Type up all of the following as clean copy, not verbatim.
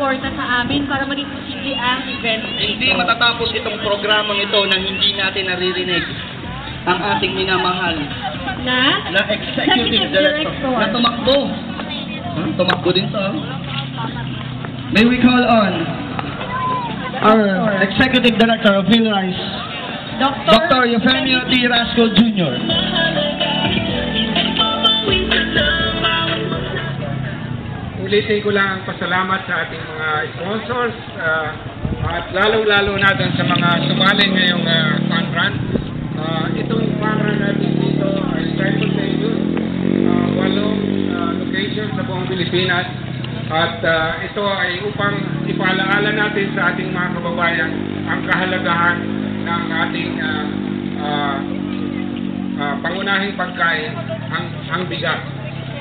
sumuporta sa amin para maging posible ang event. Hindi matatapos itong programang ito na hindi natin naririnig ang ating minamahal na executive director na tumakbo. Tumakbo din to. May we call on our executive director of PhilRise, Dr. Eufemio T. Rasco Jr. Ulitin ko lang ang pasalamat sa ating mga sponsors at lalong-lalo na doon sa mga sumali ngayong fun run. Itong fun run natin dito ay simultaneous, 8 locations sa buong Pilipinas. At ito ay upang ipaalaala natin sa ating mga kababayan ang kahalagahan ng ating pangunahing pagkain, ang bigas.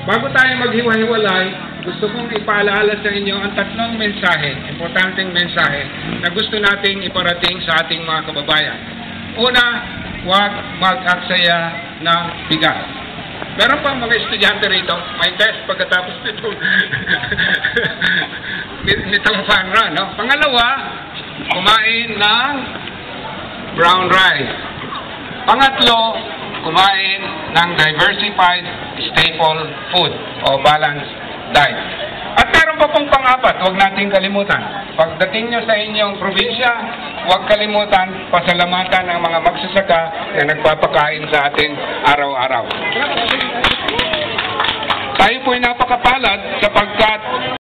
Bago tayo maghiwa-hiwalay, gusto kong ipaalaala sa inyo ang tatlong mensahe, importanteng mensahe, na gusto nating iparating sa ating mga kababayan. Una, huwag mag-aksaya ng bigas. Meron pang mga estudyante rito, may test pagkatapos nitong fun run. No? Pangalawa, kumain ng brown rice. Pangatlo, kumain ng diversified staple food o balanced diet. At meron pa pong pang-apat, huwag nating kalimutan. Pagdating nyo sa inyong probinsya, huwag kalimutan pasalamatan ang mga magsasaka na nagpapakain sa atin araw-araw. Tayo po'y napakapalad sapagkat